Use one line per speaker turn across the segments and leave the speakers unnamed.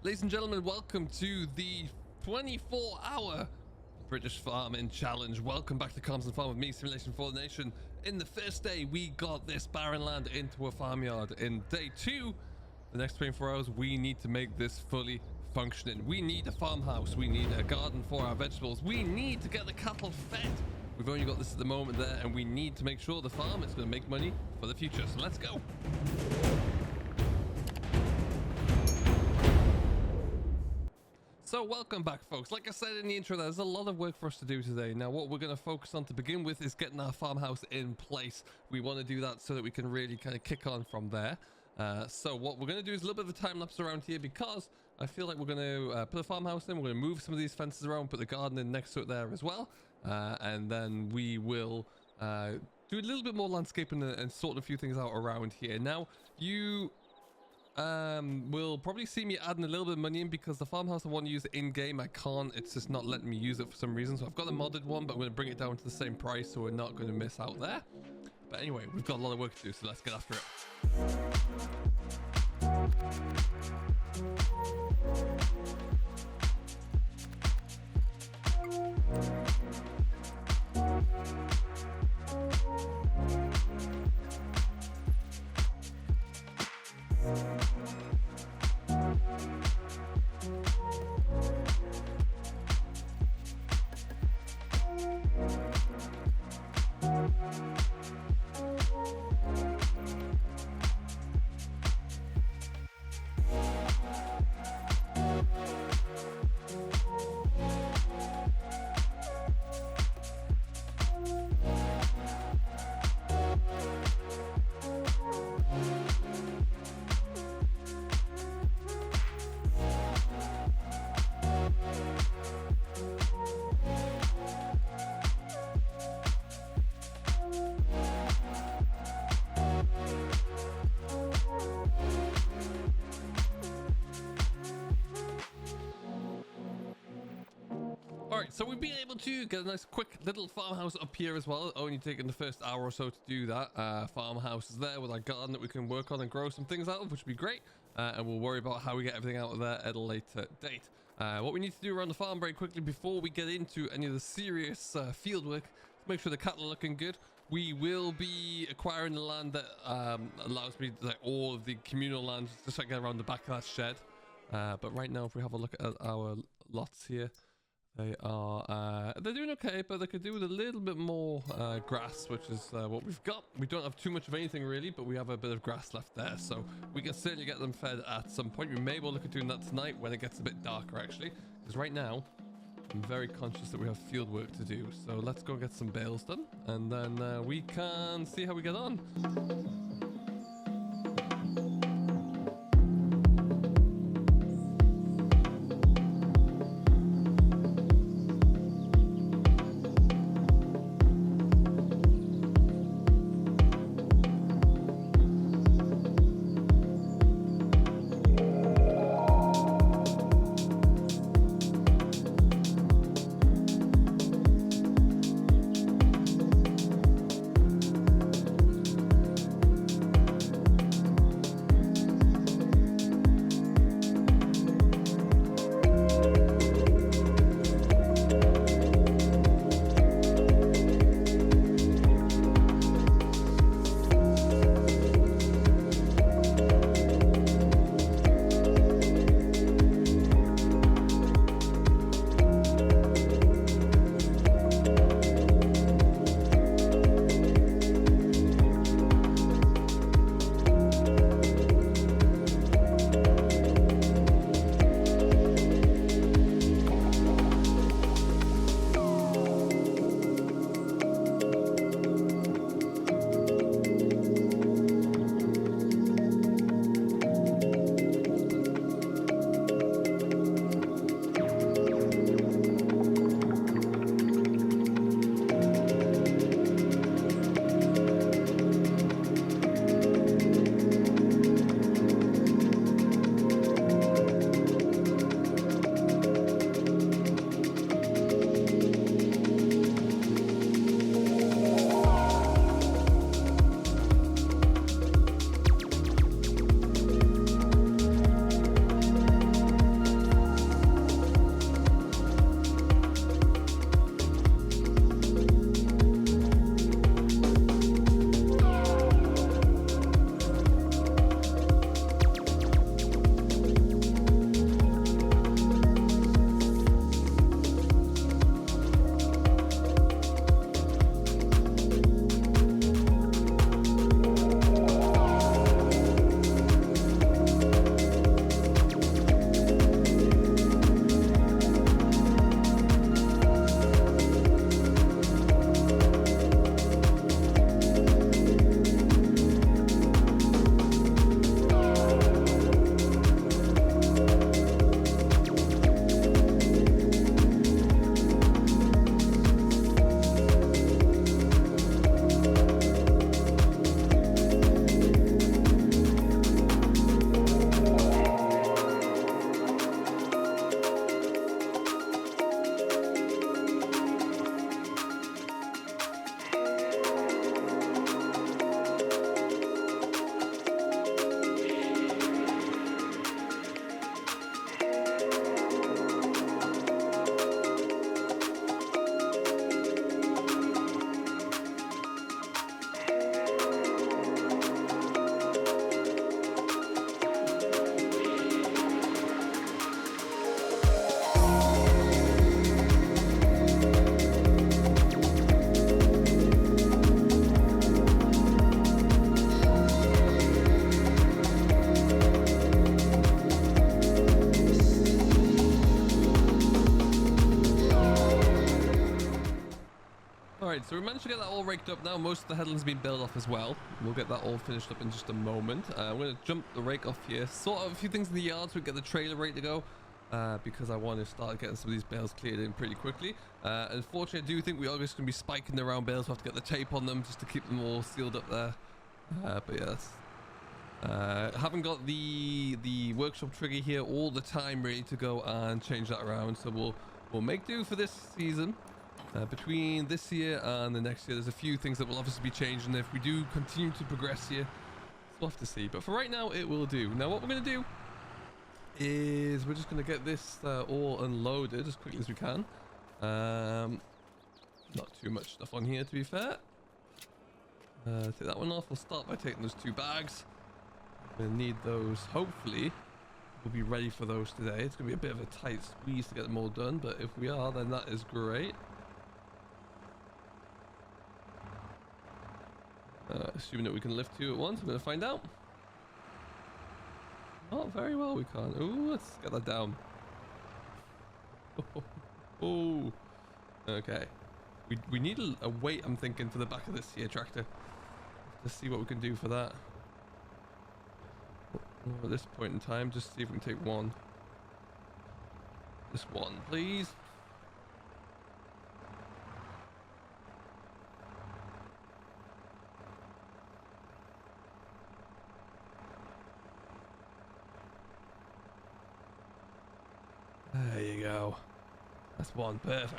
Ladies and gentlemen, welcome to the 24-hour British Farming Challenge. Welcome back to Comms and Farm with me, Simulation for the Nation. In the first day, we got this barren land into a farmyard. In day 2, the next 24 hours, we need to make this fully functioning. We need a farmhouse. We need a garden for our vegetables. We need to get the cattle fed. We've only got this at the moment there, and we need to make sure the farm is going to make money for the future. So let's go. So welcome back, folks. Like I said in the intro, there's a lot of work for us to do today. Now, what we're going to focus on to begin with is getting our farmhouse in place. We want to do that so that we can really kind of kick on from there. So what we're going to do is a little bit of a time lapse around here, because I feel like we're going to put a farmhouse in. We're going to move some of these fences around, put the garden in next to it there as well. And then we will do a little bit more landscaping and sort a few things out around here. Now, you will probably see me adding a little bit of money in, because the farmhouse I want to use in-game, I can't. It's just not letting me use it for some reason. So I've got a modded one, but I'm going to bring it down to the same price, so we're not going to miss out there. But anyway, we've got a lot of work to do, so let's get after it. So we've been able to get a nice quick little farmhouse up here as well. Only taking the first hour or so to do that. Farmhouse is there with our garden that we can work on and grow some things out of, which would be great. And we'll worry about how we get everything out of there at a later date. What we need to do around the farm very quickly before we get into any of the serious field work, to make sure the cattle are looking good. We will be acquiring the land that allows me to, like, all of the communal land, just like around the back of that shed. But right now, if we have a look at our lots here, they are they're doing okay, but they could do with a little bit more grass, which is what we've got. We don't have too much of anything really, but we have a bit of grass left there, so we can certainly get them fed at some point. We may well look at doing that tonight when it gets a bit darker, actually, because right now I'm very conscious that we have field work to do. So let's go get some bales done, and then we can see how we get on. Right, so we managed to get that all raked up now. Most of the headland's been built off as well. We'll get that all finished up in just a moment. I'm going to jump the rake off here, sort out a few things in the yard so we get the trailer ready to go, because I want to start getting some of these bales cleared in pretty quickly. Unfortunately, I do think we are just going to be spiking the round bales. We'll have to get the tape on them just to keep them all sealed up there. But yeah, that's... haven't got the workshop trigger here all the time ready to go and change that around, so we'll make do for this season. Between this year and the next year, there's a few things that will obviously be changing if we do continue to progress here. So we'll have to see. But for right now, it will do. Now, what we're going to do is we're just going to get this all unloaded as quickly as we can. Not too much stuff on here, to be fair. Take that one off. We'll start by taking those 2 bags. We'll need those. Hopefully, we'll be ready for those today. It's going to be a bit of a tight squeeze to get them all done, but if we are, then that is great. Assuming that we can lift 2 at once, I'm going to find out. Not very well, we can't. Ooh, let's get that down. Oh, okay. We need a weight, I'm thinking, for the back of this here tractor. Let's see what we can do for that. At this point in time, just see if we can take one. This one, please. There you go. That's one. Perfect.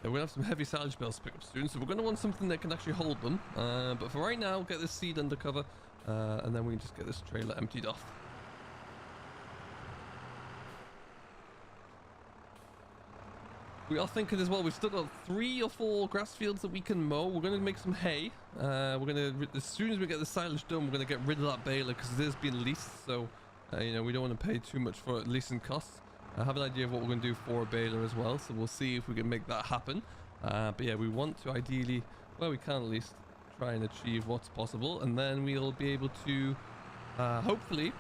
Yeah, we're going to have some heavy silage bales to pick up soon, so we're going to want something that can actually hold them. But for right now, get this seed under cover, and then we can just get this trailer emptied off. We are thinking as well, we've still got 3 or 4 grass fields that we can mow. We're going to make some hay. We're going to, as soon as we get the silage done, we're going to get rid of that baler because it has been leased, so... you know, we don't want to pay too much for leasing costs. I have an idea of what we're going to do for a baler as well, so we'll see if we can make that happen. But yeah, we want to ideally, well, we can at least try and achieve what's possible, and then we'll be able to, hopefully,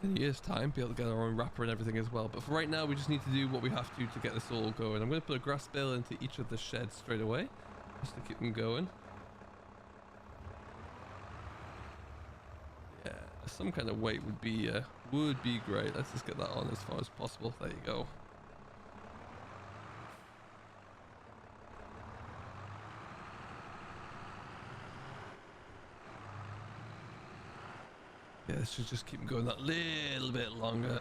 in a year's time, be able to get our own wrapper and everything as well. But for right now, we just need to do what we have to get this all going. I'm going to put a grass bale into each of the sheds straight away, just to keep them going. Some kind of weight would be great. Let's just get that on as far as possible. There you go. Yeah, this should just keep going that little bit longer.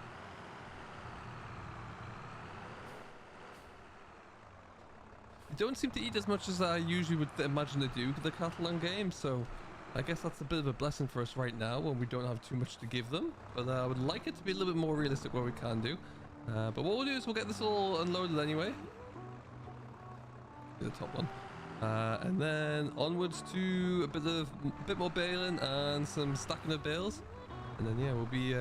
They don't seem to eat as much as I usually would imagine they do for the cattle on game, so I guess that's a bit of a blessing for us right now when we don't have too much to give them. But I would like it to be a little bit more realistic what we can do. But what we'll do is we'll get this all unloaded anyway. The top one. And then onwards to a bit more baling and some stacking of bales. And then yeah, we'll be...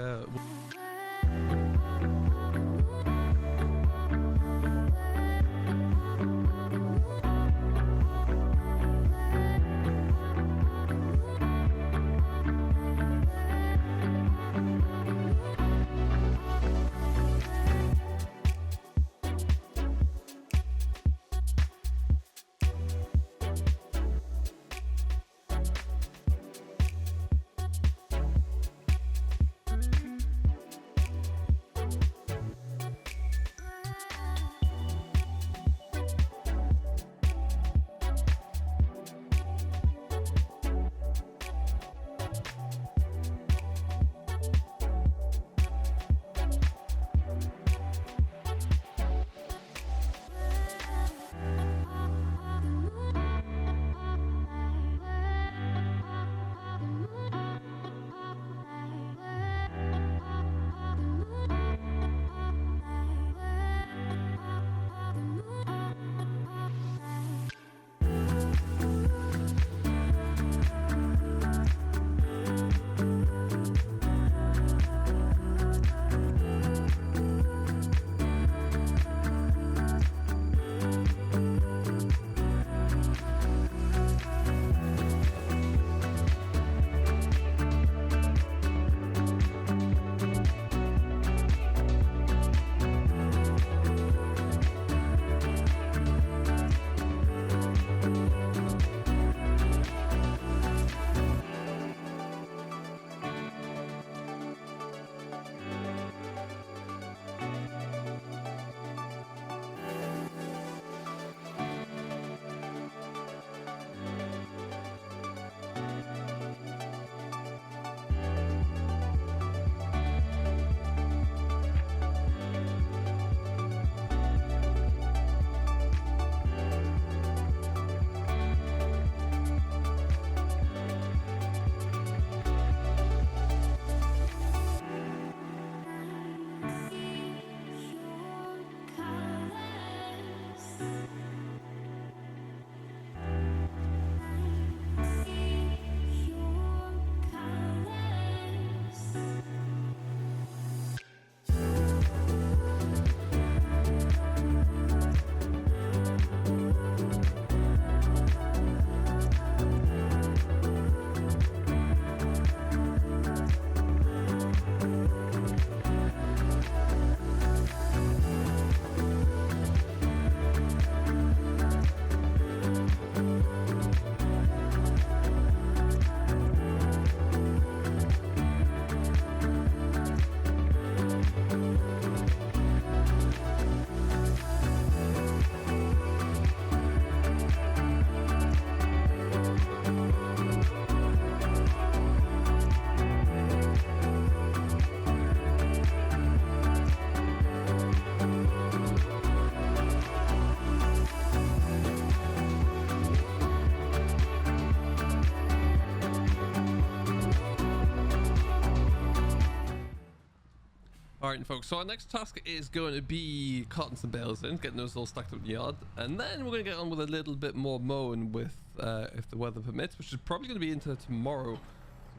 All right, folks, so our next task is going to be carting some bales in, getting those all stacked up in the yard, and then we're going to get on with a little bit more mowing with, if the weather permits, which is probably going to be into tomorrow.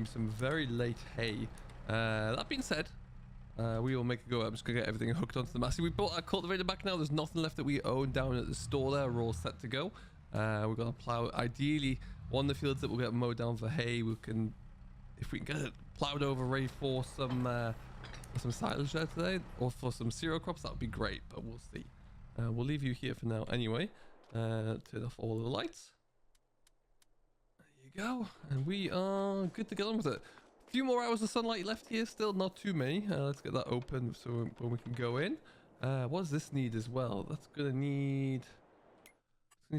Some very late hay. That being said, we will make a go. I'm just going to get everything hooked onto the Massey. We bought our cultivator back now. There's nothing left that we own down at the store there. We're all set to go. We're going to plow, ideally, one of the fields that we'll get mowed down for hay. We can, if we can get it plowed over ready for some silage there today, or for some cereal crops, that would be great, but we'll see. We'll leave you here for now anyway. Turn off all of the lights. There you go, and we are good to get on with it. A few more hours of sunlight left here still, not too many. Let's get that open so when we can go in. What does this need as well? That's gonna need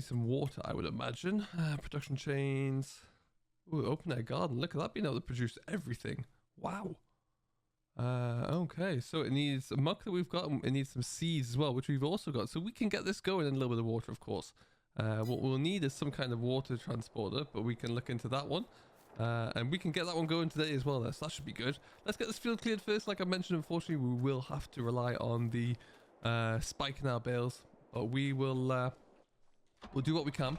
some water, I would imagine. Production chains. Ooh, open air garden. Look at that, being able to produce everything. Wow. Okay, so it needs a muck that we've got, and it needs some seeds as well, which we've also got. So we can get this going in a little bit of water, of course. What we'll need is some kind of water transporter, but we can look into that one. And we can get that one going today as well there, so that should be good. Let's get this field cleared first. Like I mentioned, unfortunately, we will have to rely on the spike in our bales, but we will we'll do what we can.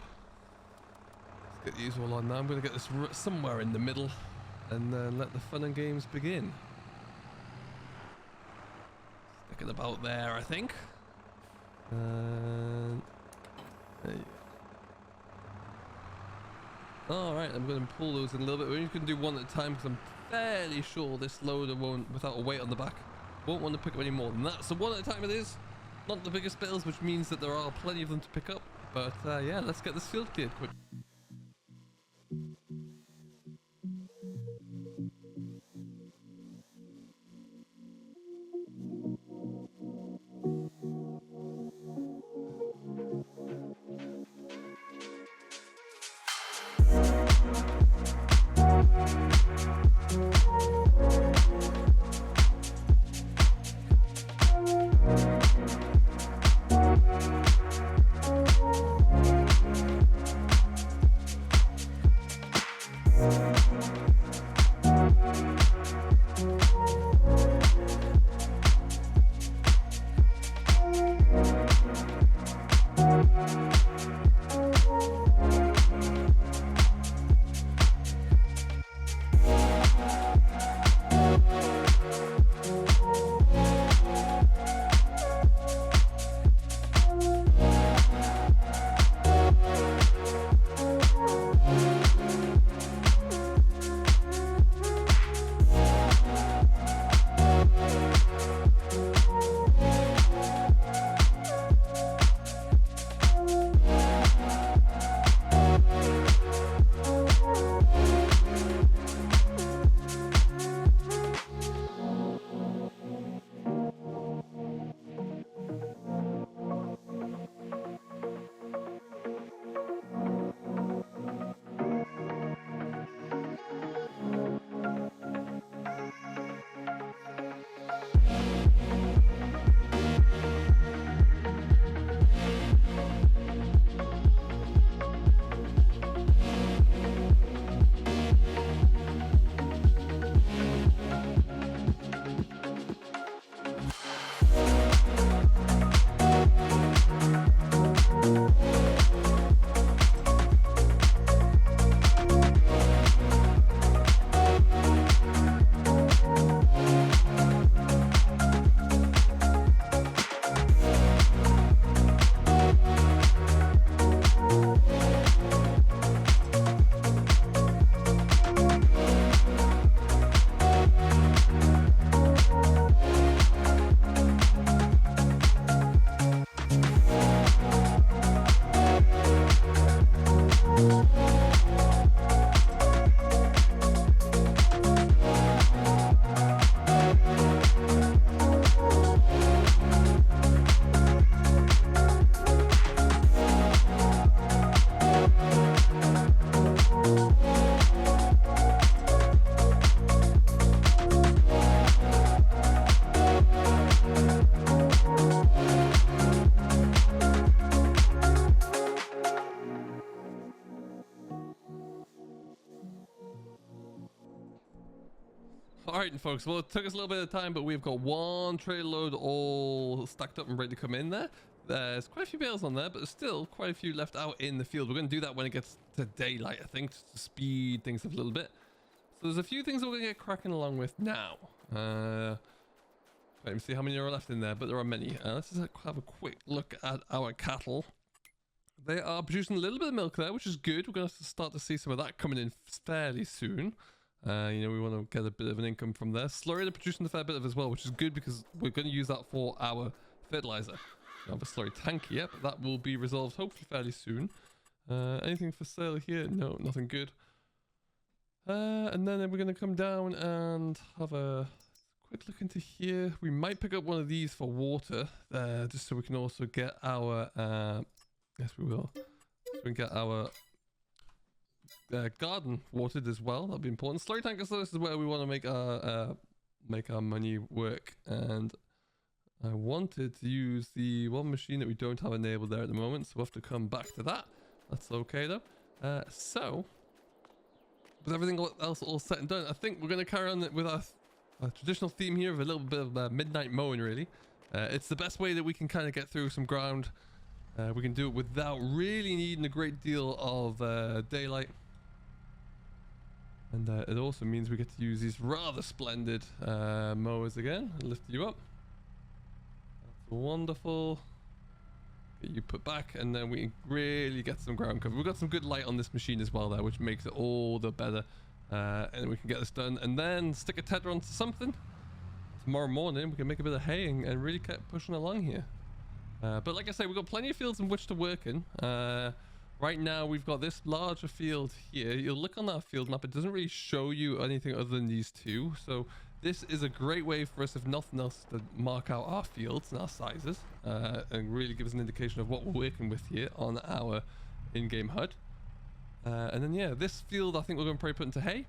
Let's get these all on now. I'm going to get this somewhere in the middle, and then let the fun and games begin. Sticking about there, I think. And alright, I'm going to pull those in a little bit. We're only going to do one at a time because I'm fairly sure this loader won't, without a weight on the back, won't want to pick up any more than that. So one at a time it is. Not the biggest bales, which means that there are plenty of them to pick up. But yeah, let's get this field cleared quick. Right, folks, well, it took us a little bit of time, but we've got one trailer load all stacked up and ready to come in there. There's quite a few bales on there, but there's still quite a few left out in the field. We're going to do that when it gets to daylight, I think, just to speed things up a little bit. So there's a few things we're going to get cracking along with now. Let me see how many are left in there, but there are many. Let's just have a quick look at our cattle. They are producing a little bit of milk there, which is good. We're going to start to see some of that coming in fairly soon. You know, we want to get a bit of an income from there. Slurry are producing a fair bit of as well, which is good because we're going to use that for our fertilizer. We don't have a slurry tank yet, but that will be resolved hopefully fairly soon. Anything for sale here? No, nothing good. And then we're going to come down and have a quick look into here. We might pick up one of these for water, just so we can also get our... yes, we will. So we can get our garden watered as well. That'll be important. Slurry tankers, so this is where we want to make our money work. And I wanted to use the one machine that we don't have enabled there at the moment, so we'll have to come back to that. That's okay though. So with everything else all set and done, I think we're going to carry on with our traditional theme here of a little bit of midnight mowing, really. It's the best way that we can kind of get through some ground. We can do it without really needing a great deal of daylight. And it also means we get to use these rather splendid mowers again. I'll lift you up. That's wonderful. Get you put back, and then we can really get some ground cover. We've got some good light on this machine as well there, which makes it all the better. And we can get this done, and then stick a tether onto something. Tomorrow morning we can make a bit of haying and really keep pushing along here. But like I say, we've got plenty of fields in which to work in. Right now we've got this larger field here. You'll look on that field map, it doesn't really show you anything other than these two. So this is a great way for us, if nothing else, to mark out our fields and our sizes, and really give us an indication of what we're working with here on our in-game HUD. And then yeah, this field I think we're going to probably put into hay.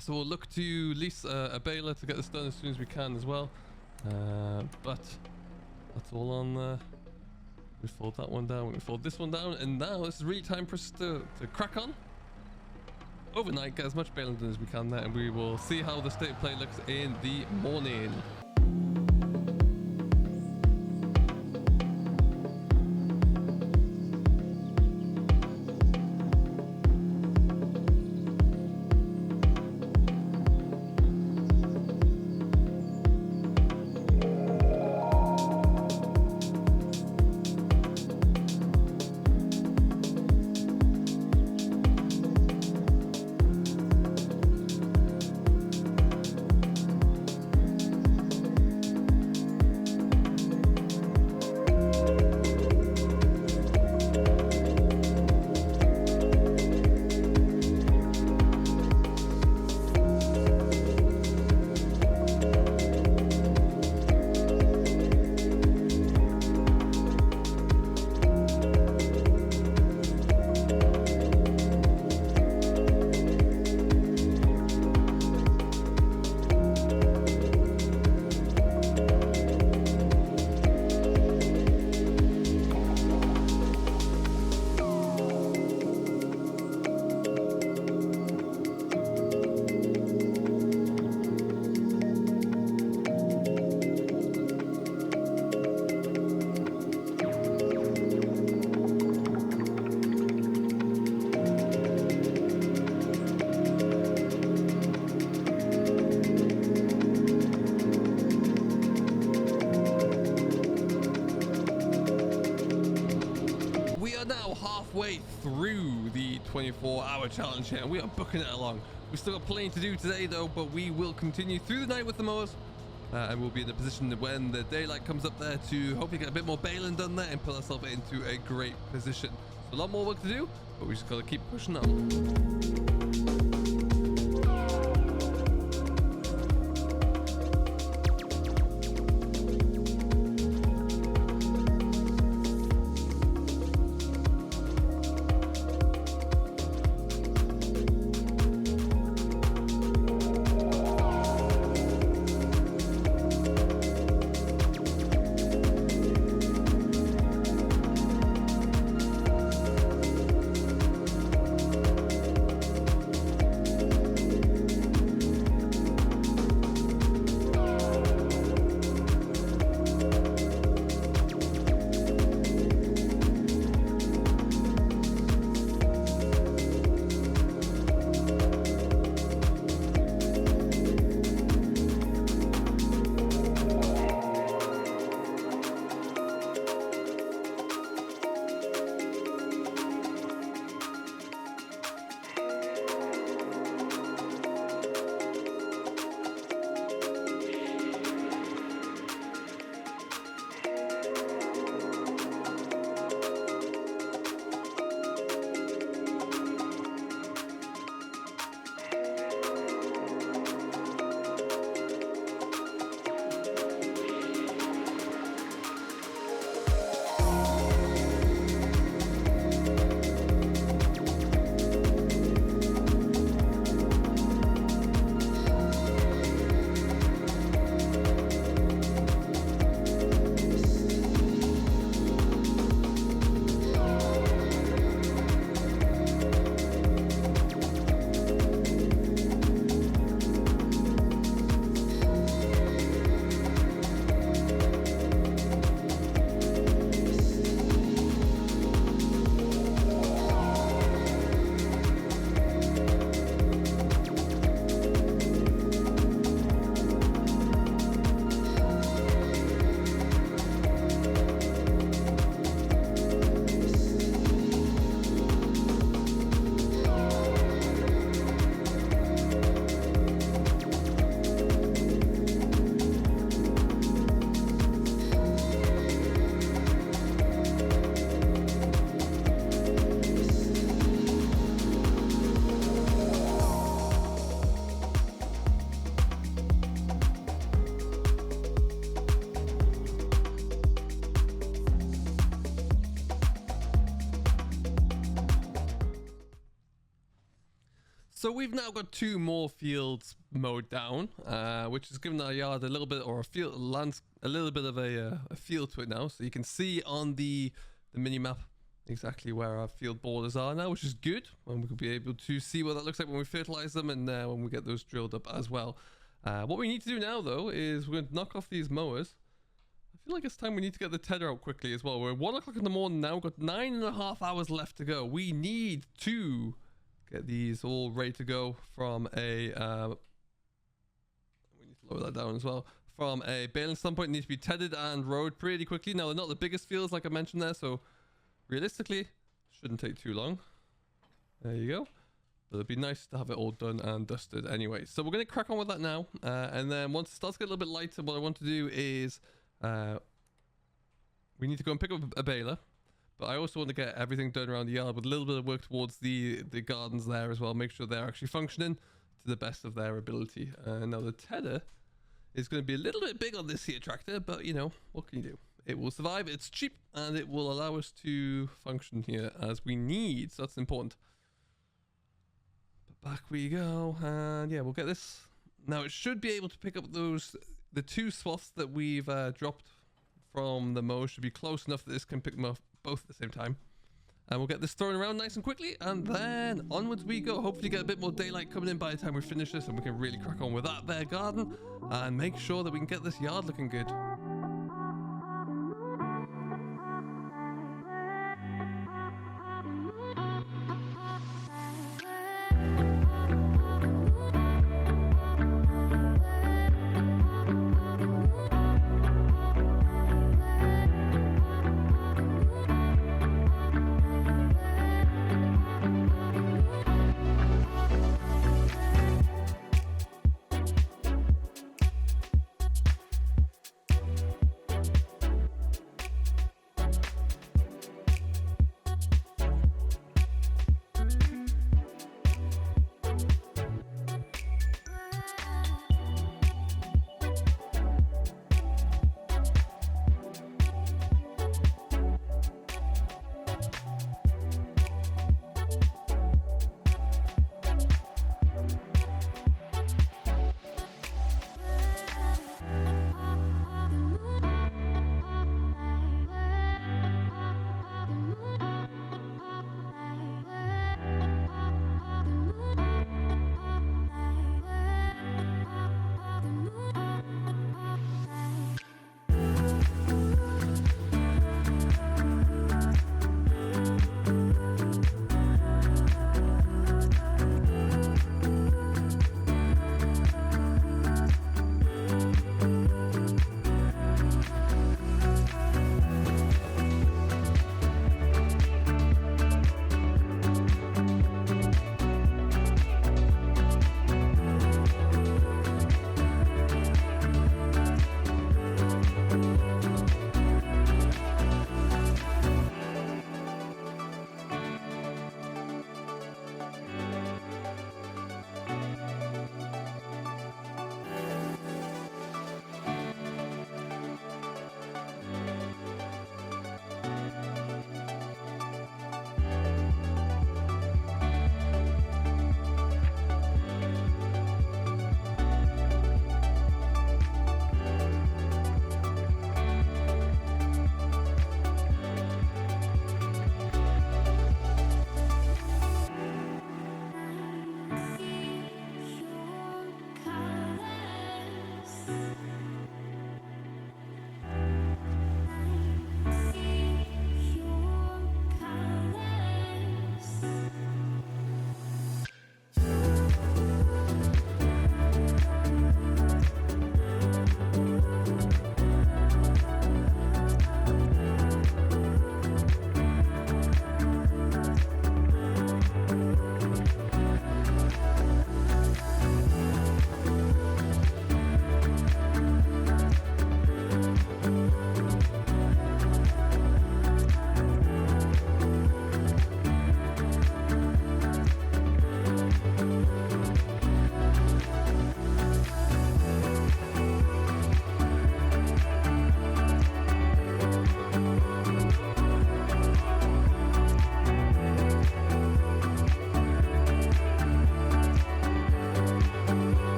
So we'll look to lease a baler to get this done as soon as we can as well. But that's all on we fold that one down, we fold this one down, and now it's really time for us to crack on overnight, get as much baling done as we can there, and we will see how the state of play looks in the morning. Halfway through the 24-hour challenge here, and we are booking it along. We've still got plenty to do today though, but we will continue through the night with the mowers, and we'll be in a position when the daylight comes up there to hopefully get a bit more baling done there and put ourselves into a great position. So a lot more work to do, but we just got to keep pushing on. So we've now got 2 more fields mowed down, which has given our yard a little bit, or a little bit of a feel to it now. So you can see on the mini map exactly where our field borders are now, which is good. And we could be able to see what that looks like when we fertilize them, and when we get those drilled up as well. What we need to do now, though, is we're going to knock off these mowers. I feel like it's time we need to get the tedder out quickly as well. We're at 1 o'clock in the morning now. We've got 9.5 hours left to go. We need to get these all ready to go from a we need to lower that down as well. From a baling standpoint, need to be tedded and rowed pretty quickly. Now, they're not the biggest fields like I mentioned there, so realistically shouldn't take too long. There you go. But it'd be nice to have it all done and dusted anyway. So we're going to crack on with that now, and then once it starts to get a little bit lighter, what I want to do is we need to go and pick up a baler. But I also want to get everything done around the yard with a little bit of work towards the gardens there as well. Make sure they're actually functioning to the best of their ability. Now the tedder is going to be a little bit big on this here tractor, but you know, what can you do? It will survive, it's cheap, and it will allow us to function here as we need. So that's important. But back we go, and yeah, we'll get this. Now it should be able to pick up the 2 swaths that we've dropped from the mow. Should be close enough that this can pick them up both at the same time, and we'll get this thrown around nice and quickly, and then onwards we go. Hopefully get a bit more daylight coming in by the time we finish this, and we can really crack on with that there garden and make sure that we can get this yard looking good.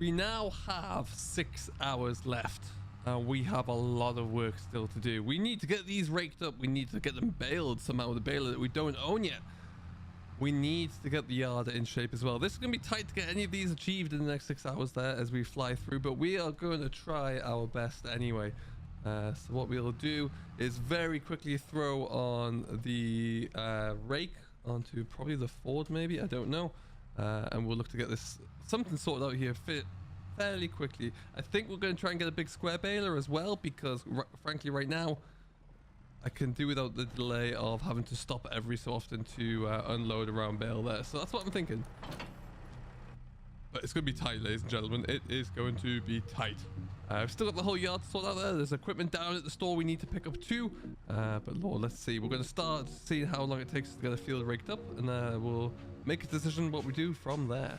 We now have 6 hours left. We have a lot of work still to do. We need to get these raked up. We need to get them baled somehow with a baler that we don't own yet. We need to get the yard in shape as well. This is going to be tight to get any of these achieved in the next 6 hours there as we fly through, but we are going to try our best anyway. So what we'll do is very quickly throw on the rake onto probably the Ford, maybe, I don't know. And we'll look to get this something sorted out here fairly quickly. I think we're going to try and get a big square baler as well, because frankly right now I can do without the delay of having to stop every so often to unload around bale there. So that's what I'm thinking. But it's going to be tight, ladies and gentlemen. It is going to be tight. I've still got the whole yard to sort out there. There's equipment down at the store we need to pick up too. But Lord, let's see. We're going to start seeing how long it takes to get a field raked up, and we'll make a decision what we do from there.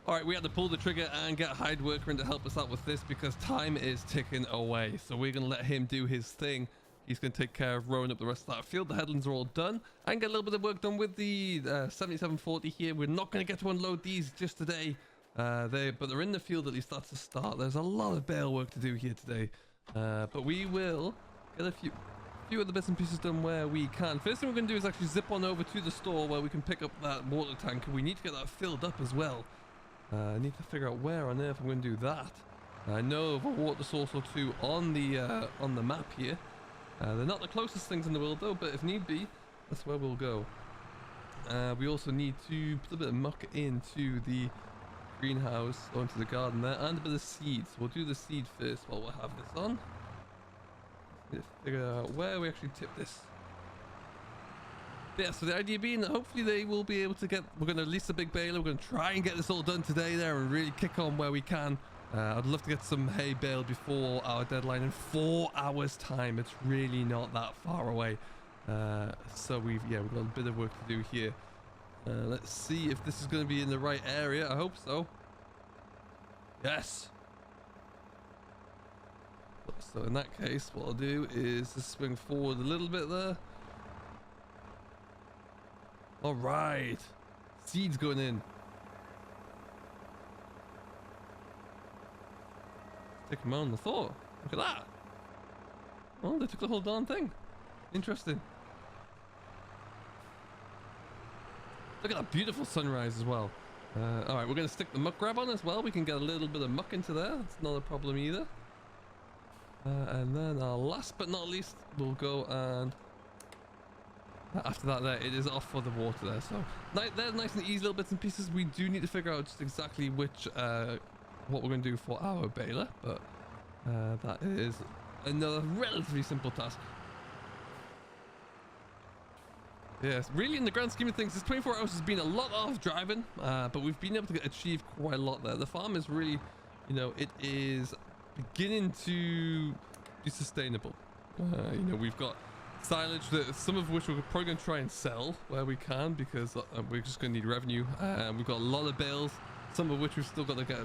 All right, we had to pull the trigger and get a hired worker in to help us out with this because time is ticking away. So we're going to let him do his thing. He's going to take care of rowing up the rest of that field. The headlands are all done. And get a little bit of work done with the 7740 here. We're not going to get to unload these just today. But they're in the field, at least that's a start. There's a lot of bale work to do here today. But we will get a few of the bits and pieces done where we can. First thing we're going to do is actually zip on over to the store where we can pick up that water tank. And we need to get that filled up as well. I need to figure out where on earth I'm going to do that. I know of a water source or two on the map here. They're not the closest things in the world though, but if need be, that's where we'll go. We also need to put a bit of muck into the greenhouse, or into the garden there, and a bit of seeds. We'll do the seed first while we'll have this on. Let's figure out where we actually tip this. Yeah, so the idea being that hopefully they will be able to get, we're going to release a big baler, we're going to try and get this all done today there and really kick on where we can. I'd love to get some hay baled before our deadline in 4 hours time. It's really not that far away. So we've got a bit of work to do here. Let's see if this is going to be in the right area. I hope so. Yes. So in that case, what I'll do is just swing forward a little bit there. All right, seeds going in. Take them on the thought. Look at that. Oh, they took the whole darn thing. Interesting. Look at that beautiful sunrise as well. All right, we're going to stick the muck grab on as well. We can get a little bit of muck into there. That's not a problem either. And then last but not least, we'll go and... after that there, it is off for the water there. So they're nice and easy little bits and pieces. We do need to figure out just exactly which what we're going to do for our baler, but that is another relatively simple task. Yes, really in the grand scheme of things, this 24 hours has been a lot of driving, but we've been able to achieve quite a lot there. The farm is really, it is beginning to be sustainable. You know, we've got silage that some of which we're probably going to try and sell where we can, because we're just going to need revenue. We've got a lot of bales, some of which we've still got to get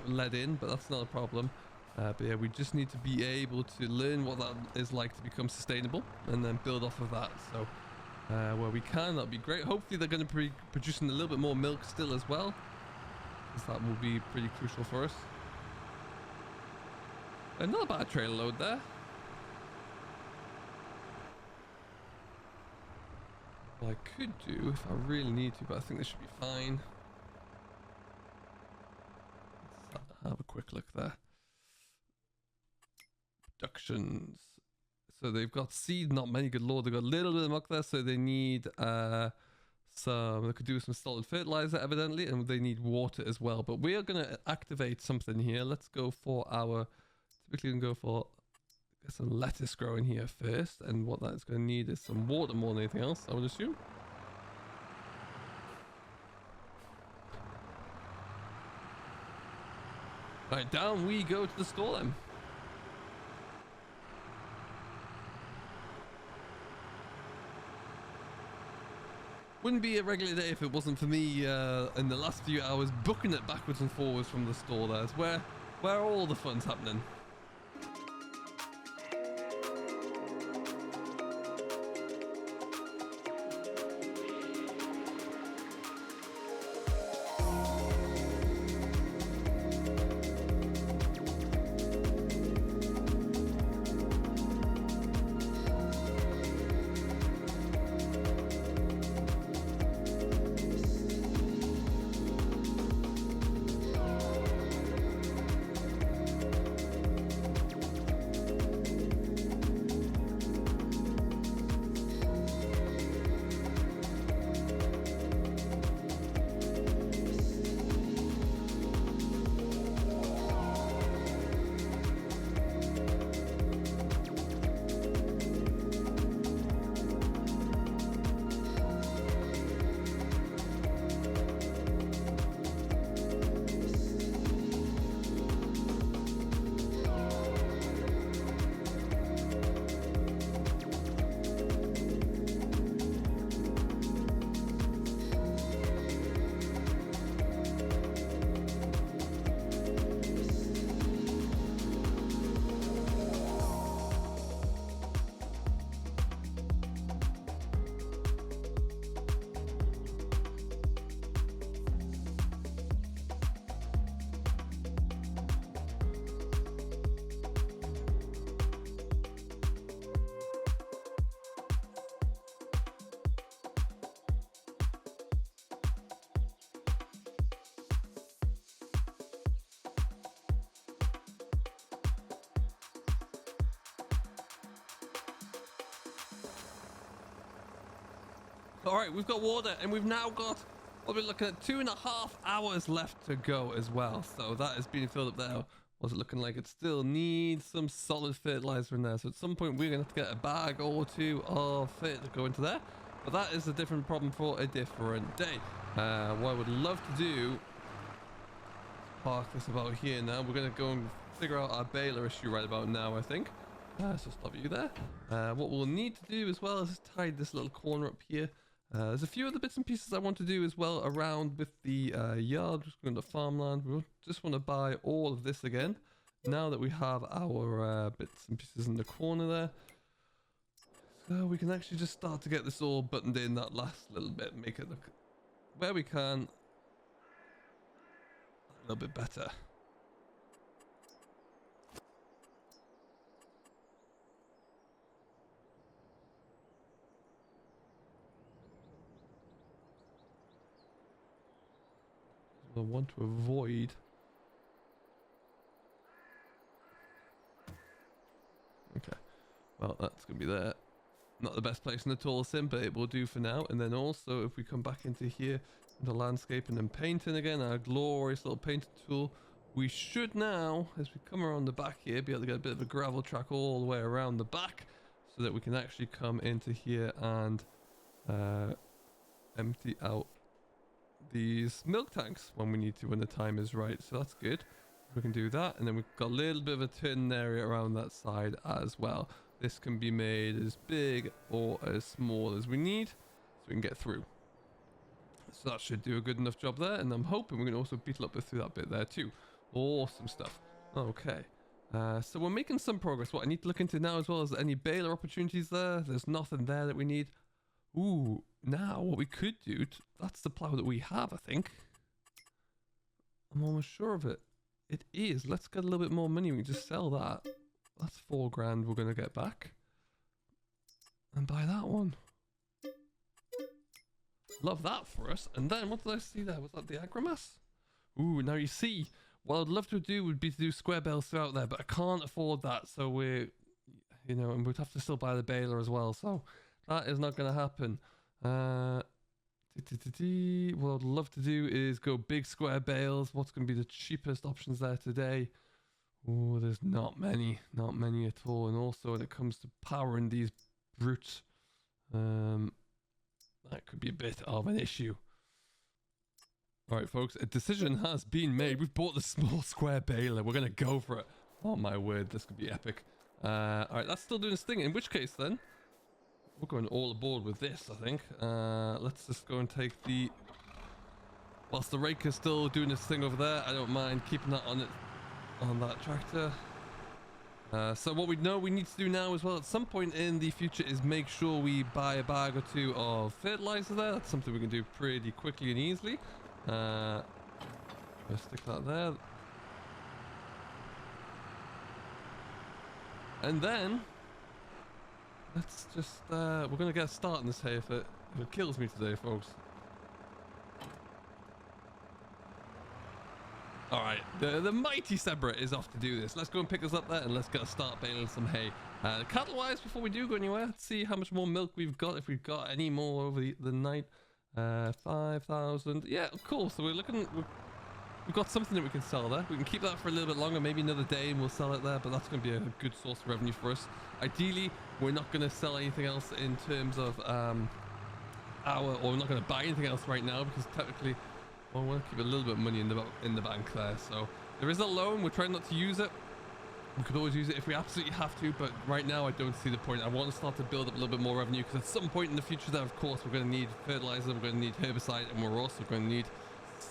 led in, but that's not a problem. But yeah, we just need to be able to learn what that is like to become sustainable and then build off of that. So where we can, that'll be great. Hopefully they're going to be producing a little bit more milk still as well, because that will be pretty crucial for us. And not a bad trailer load there. Well, I could do if I really need to, but I think this should be fine. Let's have a quick look there. Productions. So they've got seed, not many, good lord. They've got a little bit of muck there, so they need they could do some solid fertilizer evidently, and they need water as well. But we are going to activate something here. Let's go for our, typically we can go for some lettuce growing here first, and what that's going to need is some water more than anything else, I would assume. Right, down we go to the store then. Wouldn't be a regular day if it wasn't for me in the last few hours booking it backwards and forwards from the store. There's where all the fun's happening. All right, we've got water, and we've now got, what we're looking at, 2.5 hours left to go as well. So that is being filled up there. What's it looking like? It still needs some solid fertilizer in there. So at some point, we're going to have to get a bag or two of fit to go into there. But that is a different problem for a different day. What I would love to do, park this about here now. We're going to go and figure out our baler issue right about now, I think. So stop you there. What we'll need to do as well is just tide this little corner up here. There's a few other bits and pieces I want to do as well around with the yard. Just going to farmland. We just want to buy all of this again now that we have our bits and pieces in the corner there. So we can actually just start to get this all buttoned in, that last little bit, make it look where we can a little bit better. I want to avoid okay, well that's gonna be there. Not the best place in the tall sim, but it will do for now. And then also if we come back into here, into landscaping and painting again, our glorious little painting tool, we should now, as we come around the back here, be able to get a bit of a gravel track all the way around the back, so that we can actually come into here and empty out these milk tanks when we need to, when the time is right. So that's good. We can do that, and then we've got a little bit of a turn area around that side as well. this can be made as big or as small as we need so we can get through. So that should do a good enough job there, and I'm hoping we can also beetle up through that bit there too. Awesome stuff. Okay, so we're making some progress. What I need to look into now as well is any baler opportunities there. There's nothing there that we need. Ooh, now what we could do, that's the plow that we have, I think. I'm almost sure of it. It is. Let's get a little bit more money. We can just sell that. That's 4 grand we're going to get back. And buy that one. Love that for us. And then, what did I see there? Was that the agromass? Ooh, now you see, what I'd love to do would be to do square bales throughout there, but I can't afford that. So we're, you know, and we'd have to still buy the baler as well. So that is not going to happen. What I'd love to do is go big square bales. What's going to be the cheapest options there today? Oh, there's not many at all. And also when it comes to powering these brutes, that could be a bit of an issue. All right, folks, a decision has been made. We've bought the small square baler. We're going to go for it. Oh, my word. This could be epic. All right, that's still doing its thing. In which case, then, we're going all aboard with this, I think. Let's just go and take the... Whilst the rake is still doing its thing over there, I don't mind keeping that on that tractor. So what we know we need to do now as well at some point in the future is make sure we buy a bag or 2 of fertilizer there. That's something we can do pretty quickly and easily. Let's stick that there. And then let's just we're gonna get a start on this hay if it kills me today, folks. Alright, the mighty Zebra is off to do this. Let's go and pick us up there and let's get a start baling some hay. Cattle wise, before we do go anywhere, let's see how much more milk we've got, if we've got any more over the night. 5,000. Yeah, cool. So we've got something that we can sell there. We can keep that for a little bit longer, maybe another day, and we'll sell it there, but that's going to be a good source of revenue for us. Ideally, we're not going to sell anything else in terms of or we're not going to buy anything else right now, because technically, well, we want to keep a little bit of money in the bank there. So there is a loan. We're trying not to use it. We could always use it if we absolutely have to, but right now I don't see the point. I want to start to build up a little bit more revenue, because at some point in the future there, of course, we're going to need fertilizer, we're going to need herbicide, and we're also going to need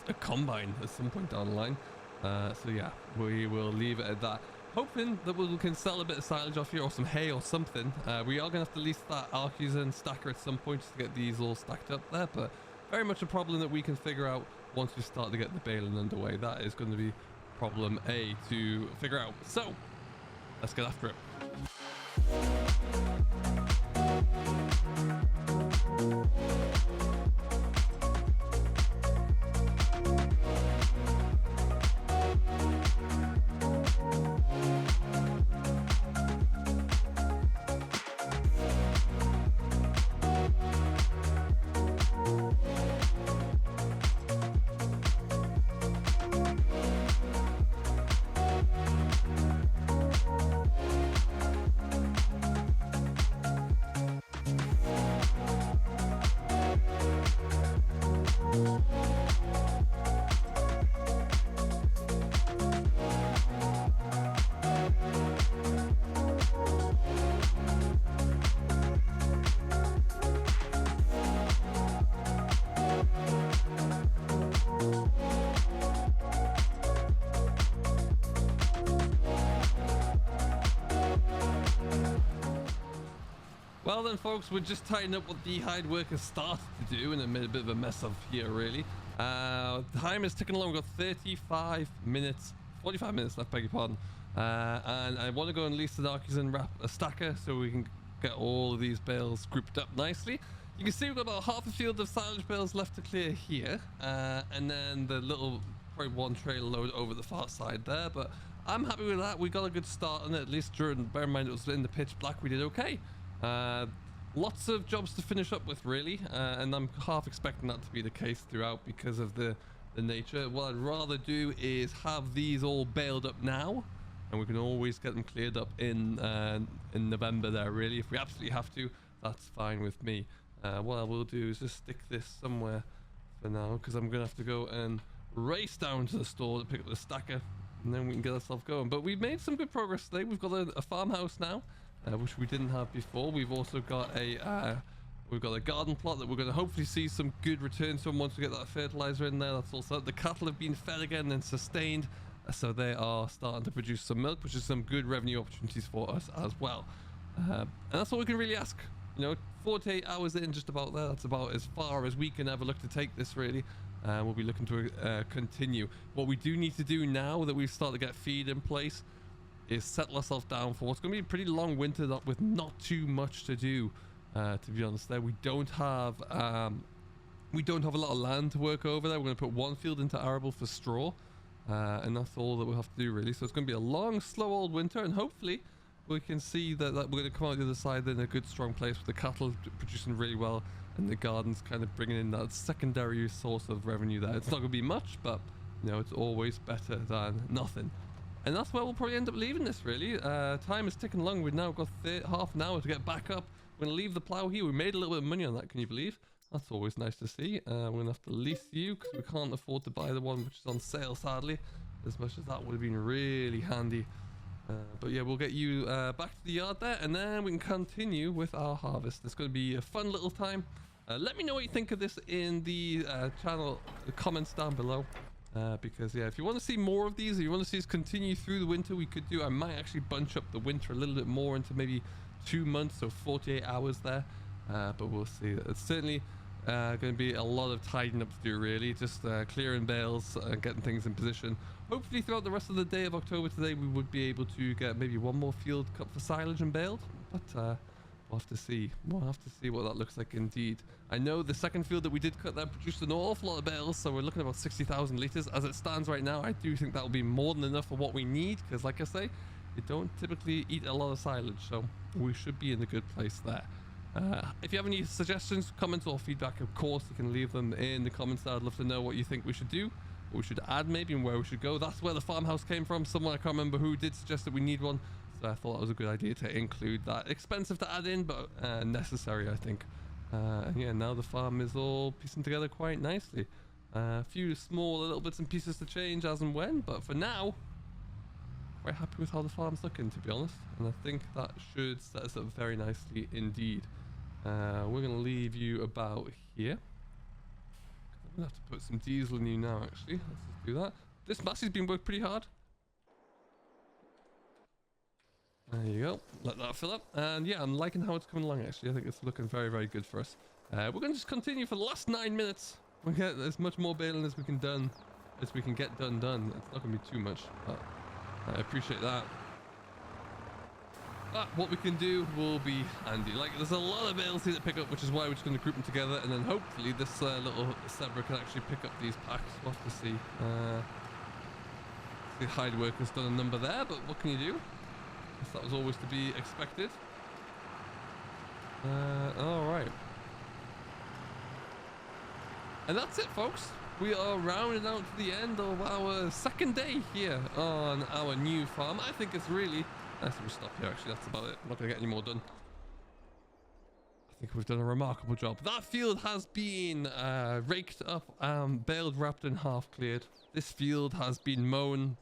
a combine at some point down the line. So yeah, we will leave it at that, hoping that we can sell a bit of silage off here, or some hay or something. We are going to have to lease that Arcusen stacker at some point just to get these all stacked up there, but very much a problem that we can figure out once we start to get the baling underway. That is going to be problem A to figure out. So let's get after it. Well then, folks, we're just tying up what the hide workers started to do, and it made a bit of a mess of here, really. Time is ticking along. We've got 45 minutes left, beg your pardon. And I want to go and lease the Darkies and wrap a stacker so we can get all of these bales grouped up nicely. You can see we've got about half a field of silage bales left to clear here, and then the little, probably one trailer load over the far side there, but I'm happy with that. We got a good start on it, at least during, bear in mind it was in the pitch black, we did okay. Lots of jobs to finish up with, really, and I'm half expecting that to be the case throughout because of the nature. What I'd rather do is have these all baled up now, and we can always get them cleared up in November there, really. If we absolutely have to, that's fine with me. What I will do is just stick this somewhere for now, because I'm gonna have to go and race down to the store to pick up the stacker, and then we can get ourselves going. But we've made some good progress today. We've got a farmhouse now. which we didn't have before. We've also got a garden plot that we're going to hopefully see some good returns from once we get that fertilizer in there. That's also, the cattle have been fed again and sustained, so they are starting to produce some milk, which is some good revenue opportunities for us as well. And that's all we can really ask. 48 hours in, just about there. That's about as far as we can ever look to take this, really. We'll be looking to continue. What we do need to do now that we've started to get feed in place is settle ourselves down for what's going to be a pretty long winter with not too much to do. To be honest, we don't have a lot of land to work over there. We're going to put one field into arable for straw, and that's all that we'll have to do, really. So it's going to be a long, slow old winter, and hopefully we can see that we're going to come out the other side in a good, strong place with the cattle producing really well and the gardens kind of bringing in that secondary source of revenue there. It's not going to be much, but it's always better than nothing. And that's where we'll probably end up leaving this, really. Time is ticking along. We've now got half an hour to get back up. We're going to leave the plow here. We made a little bit of money on that, can you believe? That's always nice to see. We're going to have to lease you because we can't afford to buy the one which is on sale, sadly, as much as that would have been really handy. But yeah, we'll get you back to the yard there, and then we can continue with our harvest. It's going to be a fun little time. Let me know what you think of this in the channel comments down below. Because yeah, if you want to see more of these, if you want to see us continue through the winter, we could do. I might actually bunch up the winter a little bit more into maybe 2 months, so 48 hours there. But we'll see. It's certainly going to be a lot of tidying up to do, really. Just clearing bales and getting things in position. Hopefully throughout the rest of the day of October today, we would be able to get maybe one more field cut for silage and baled. But we'll have to see. We'll have to see what that looks like indeed. I know the second field that we did cut there produced an awful lot of bales, so we're looking at about 60,000 litres. As it stands right now, I do think that will be more than enough for what we need, because like I say, you don't typically eat a lot of silage, so we should be in a good place there. If you have any suggestions, comments or feedback, of course you can leave them in the comments there. I'd love to know what you think we should do, what we should add maybe, and where we should go. That's where the farmhouse came from. Someone, I can't remember who, did suggest that we need one, so I thought that was a good idea to include that. Expensive to add in, but necessary, I think. And yeah, now the farm is all piecing together quite nicely. A few small little bits and pieces to change as and when, but for now, quite happy with how the farm's looking, to be honest. And I think that should set us up very nicely indeed. We're going to leave you about here. I'm going to have to put some diesel in you now, actually. Let's just do that. This Massey's been worked pretty hard. There you go. Let that fill up. And yeah, I'm liking how it's coming along, actually. I think it's looking very, very good for us. We're going to just continue for the last 9 minutes. We'll get as much more baling as we can get done. It's not going to be too much, but I appreciate that. But what we can do will be handy. Like, there's a lot of bales here to pick up, which is why we're just going to group them together, and then hopefully this little zebra can actually pick up these packs. We'll have to see. The hide worker's done a number there, but what can you do? Guess that was always to be expected. Alright. And that's it, folks. We are rounding out to the end of our second day here on our new farm. I think it's really... I think we'll stop here, actually. That's about it. I'm not going to get any more done. I think we've done a remarkable job. That field has been raked up, baled, wrapped, and half cleared. This field has been mown,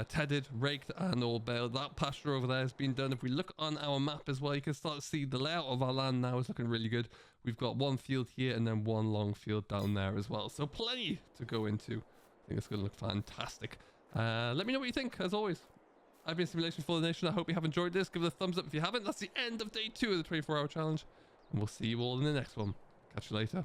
tedded, raked, and all baled. That pasture over there has been done. If we look on our map as well, you can start to see the layout of our land now is looking really good. We've got one field here and then one long field down there as well. So plenty to go into. I think it's going to look fantastic. Let me know what you think, as always. I've been Simulation for the Nation. I hope you have enjoyed this. Give it a thumbs up if you haven't. That's the end of day 2 of the 24-hour challenge. And we'll see you all in the next one. Catch you later.